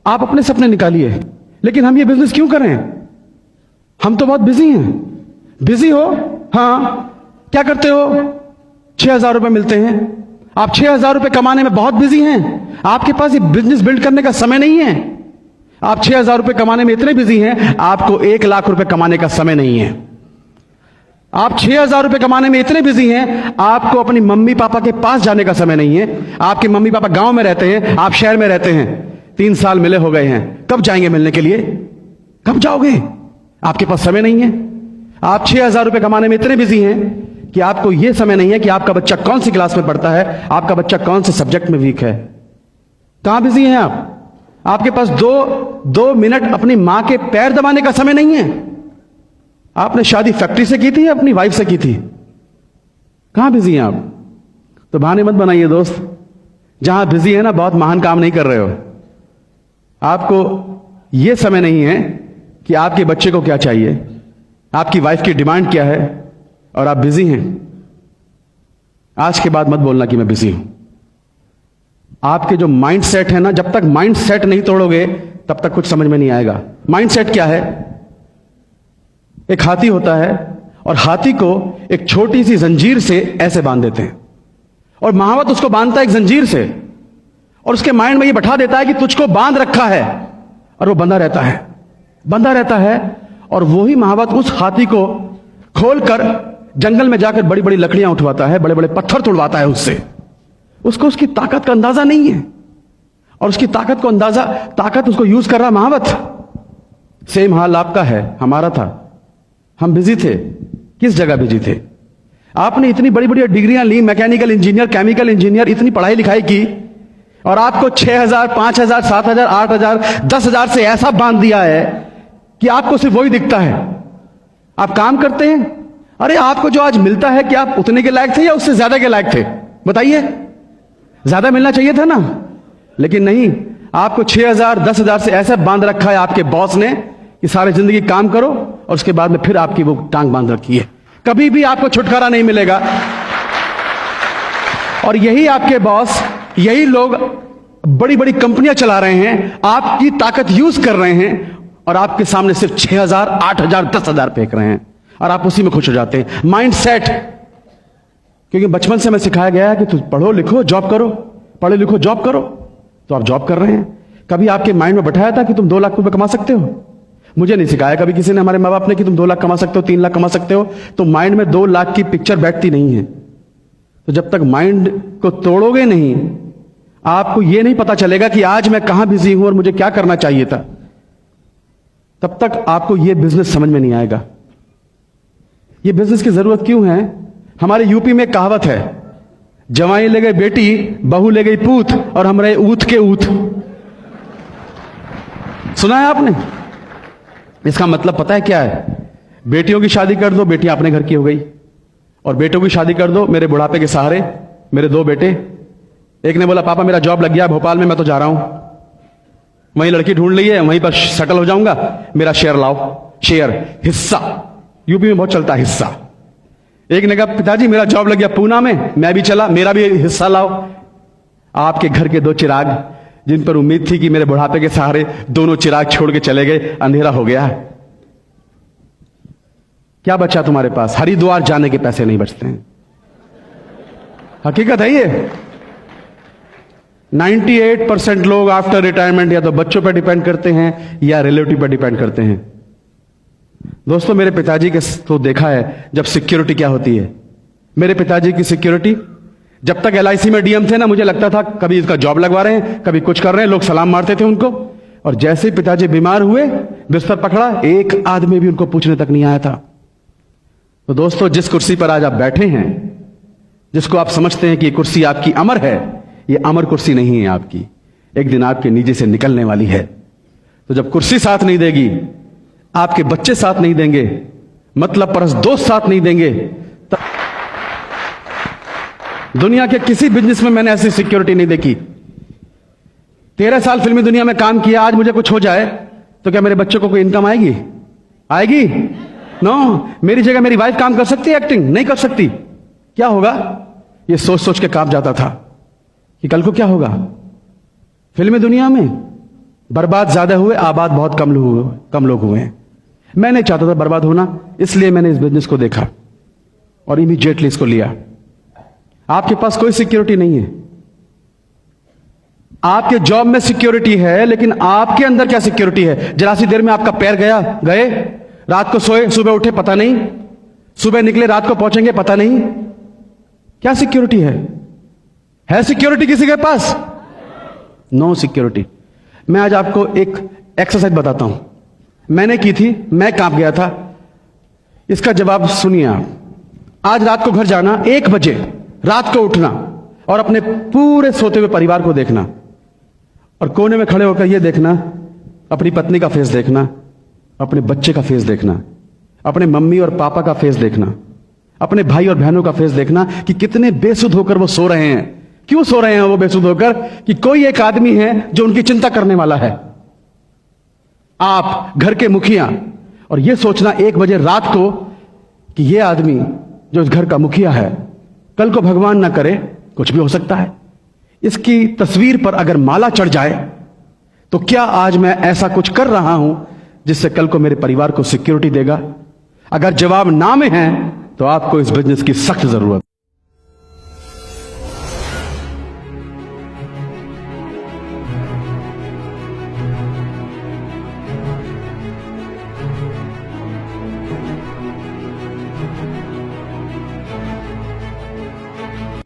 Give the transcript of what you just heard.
आप अपने सपने निकालिए, लेकिन हम ये बिजनेस क्यों करें? हम तो बहुत बिजी हैं। बिजी हो? हाँ, क्या करते हो? 6,000 रुपए मिलते हैं। आप 6,000 रुपए कमाने में बहुत बिजी हैं। आपके पास ये बिजनेस बिल्ड करने का समय नहीं है। आप 6,000 रुपए कमाने में इतने बिजी हैं, आपको 1,00,000 रुपए कमाने का समय नहीं है। आप 6,000 रुपए कमाने में इतने बिजी हैं, आपको अपनी मम्मी पापा के पास जाने का समय नहीं है। आपके मम्मी पापा गांव में रहते हैं, आप शहर में रहते हैं। 3 साल मिले हो गए हैं, कब जाएंगे मिलने के लिए? कब जाओगे? आपके पास समय नहीं है। आप 6,000 रुपए कमाने में इतने बिजी हैं कि आपको यह समय नहीं है कि आपका बच्चा कौन सी क्लास में पढ़ता है, आपका बच्चा कौन से सब्जेक्ट में वीक है। कहां बिजी हैं आप? आपके पास दो मिनट अपनी मां के पैर दबाने का समय नहीं है। आपने शादी फैक्ट्री से की थी या अपनी वाइफ से की थी? कहां बिजी हैं आप? तो बहाने मत बनाइए दोस्त। जहां बिजी है ना, बहुत महान काम नहीं कर रहे हो। आपको यह समय नहीं है कि आपके बच्चे को क्या चाहिए, आपकी वाइफ की डिमांड क्या है, और आप बिजी हैं। आज के बाद मत बोलना कि मैं बिजी हूं। आपके जो माइंड सेट है ना, जब तक माइंड सेट नहीं तोड़ोगे तब तक कुछ समझ में नहीं आएगा। माइंड सेट क्या है? एक हाथी होता है और हाथी को एक छोटी सी जंजीर से ऐसे बांध देते हैं, और महावत उसको बांधता है एक जंजीर से, और उसके माइंड में ये बैठा देता है कि तुझको बांध रखा है, और वो बंधा रहता है, बंधा रहता है। और वही महावत उस हाथी को खोलकर जंगल में जाकर बड़ी बड़ी लकड़ियां उठवाता है, बड़े बड़े पत्थर तोड़वाता है उससे। उसको उसकी ताकत का अंदाजा नहीं है, और उसकी ताकत उसको यूज कर रहा महावत। सेम हाल आपका है, हमारा था। हम बिजी थे। किस जगह बिजी थे? आपने इतनी बड़ी बड़ी डिग्रियां ली, मैकेनिकल इंजीनियर, केमिकल इंजीनियर, इतनी पढ़ाई लिखाई की, और आपको 6,000, 5,000, 7,000, 8,000, 10,000 से ऐसा बांध दिया है कि आपको सिर्फ वही दिखता है। आप काम करते हैं, अरे आपको जो आज मिलता है, क्या आप उतने के लायक थे या उससे ज्यादा के लायक थे? बताइए। ज्यादा मिलना चाहिए था ना, लेकिन नहीं। आपको 6,000, 10,000 से ऐसा बांध रखा है आपके बॉस ने कि सारी जिंदगी काम करो, और उसके बाद में फिर आपकी वो टांग बांध रखी है। कभी भी आपको छुटकारा नहीं मिलेगा। और यही आपके बॉस, यही लोग बड़ी बड़ी कंपनियां चला रहे हैं, आपकी ताकत यूज कर रहे हैं, और आपके सामने सिर्फ 6,000, 8,000, 10,000 फेंक रहे हैं, और आप उसी में खुश हो जाते हैं। Mind set. क्योंकि बचपन से हमें सिखाया गया है कि तुम पढ़ो लिखो जॉब करो, पढ़ो लिखो जॉब करो, तो आप जॉब कर रहे हैं। कभी आपके माइंड में बैठाया था कि तुम 2 लाख रुपए कमा सकते हो? मुझे नहीं सिखाया कभी किसी ने, हमारे माँ बाप ने, कि तुम 2 लाख कमा सकते हो, 3 लाख कमा सकते हो। तो माइंड में 2 लाख की पिक्चर बैठती नहीं है। तो जब तक माइंड को तोड़ोगे नहीं, आपको यह नहीं पता चलेगा कि आज मैं कहां बिजी हूं और मुझे क्या करना चाहिए था, तब तक आपको यह बिजनेस समझ में नहीं आएगा। यह बिजनेस की जरूरत क्यों है? हमारे यूपी में कहावत है, जवाई ले गई बेटी, बहू ले गई पूत, और हम रहे ऊत के ऊत। सुना है आपने? इसका मतलब पता है क्या है? बेटियों की शादी कर दो, बेटियां अपने घर की हो गई, और बेटों की शादी कर दो, मेरे बुढ़ापे के सहारे मेरे 2 बेटे। एक ने बोला पापा मेरा जॉब लग गया भोपाल में, मैं तो जा रहा हूं, वहीं लड़की ढूंढ ली है, वहीं पर सेटल हो जाऊंगा, मेरा शेयर लाओ। शेयर, हिस्सा, यूपी में बहुत चलता है हिस्सा। एक ने कहा पिताजी मेरा जॉब लग गया पूना में, मैं भी चला, मेरा भी हिस्सा लाओ। आपके घर के 2 चिराग, जिन पर उम्मीद थी कि मेरे बुढ़ापे के सहारे दोनों चिराग छोड़ के चले गए, अंधेरा हो गया। क्या बचा तुम्हारे पास? हरिद्वार जाने के पैसे नहीं बचते हैं। हकीकत है ये। 98% लोग आफ्टर रिटायरमेंट या तो बच्चों पर डिपेंड करते हैं या रिलेटिव पर डिपेंड करते हैं। दोस्तों, मेरे पिताजी के तो देखा है जब सिक्योरिटी क्या होती है। मेरे पिताजी की सिक्योरिटी, जब तक LIC में DM थे ना, मुझे लगता था कभी इसका जॉब लगवा रहे हैं, कभी कुछ कर रहे हैं, लोग सलाम मारते थे उनको। और जैसे ही पिताजी बीमार हुए, बिस्तर पकड़ा, एक आदमी भी उनको पूछने तक नहीं आया था। तो दोस्तों, जिस कुर्सी पर आज आप बैठे हैं, जिसको आप समझते हैं कि ये कुर्सी आपकी अमर है, ये अमर कुर्सी नहीं है आपकी। एक दिन आपके नीचे से निकलने वाली है। तो जब कुर्सी साथ नहीं देगी, आपके बच्चे साथ नहीं देंगे, मतलब परस दोस्त साथ नहीं देंगे, तब दुनिया के किसी बिजनेस में मैंने ऐसी सिक्योरिटी नहीं देखी। 13 साल फिल्मी दुनिया में काम किया, आज मुझे कुछ हो जाए तो क्या मेरे बच्चों को कोई इनकम आएगी? आएगी? नो। मेरी जगह मेरी वाइफ काम कर सकती है एक्टिंग? नहीं कर सकती। क्या होगा? ये सोच सोच के कांप जाता था कि कल को क्या होगा फिल्मी दुनिया में। बर्बाद ज्यादा हुए, आबाद बहुत कम लोग हुए हैं। मैं नहीं चाहता था बर्बाद होना, इसलिए मैंने इस बिजनेस को देखा और इमीडिएटली इसको लिया। आपके पास कोई सिक्योरिटी नहीं है। आपके जॉब में सिक्योरिटी है, लेकिन आपके अंदर क्या सिक्योरिटी है? जरा सी देर में आपका पैर गए, रात को सोए, सुबह उठे पता नहीं, सुबह निकले रात को पहुंचेंगे पता नहीं। क्या सिक्योरिटी है सिक्योरिटी किसी के पास? No security. मैं आज आपको एक एक्सरसाइज बताता हूं, मैंने की थी, मैं कांप गया था। इसका जवाब सुनिए आप। आज रात को घर जाना, 1 बजे रात को उठना और अपने पूरे सोते हुए परिवार को देखना और कोने में खड़े होकर यह देखना, अपनी पत्नी का फेस देखना, अपने बच्चे का फेस देखना, अपने मम्मी और पापा का फेस देखना, अपने भाई और बहनों का फेस देखना कि कितने बेसुध होकर वो सो रहे हैं। क्यों सो रहे हैं वो बेसुध होकर? कि कोई एक आदमी है जो उनकी चिंता करने वाला है। आप घर के मुखिया, और यह सोचना 1 बजे रात को कि यह आदमी जो इस घर का मुखिया है, कल को भगवान ना करे कुछ भी हो सकता है, इसकी तस्वीर पर अगर माला चढ़ जाए तो क्या आज मैं ऐसा कुछ कर रहा हूं जिससे कल को मेरे परिवार को सिक्योरिटी देगा? अगर जवाब ना में है तो आपको इस बिजनेस की सख्त जरूरत।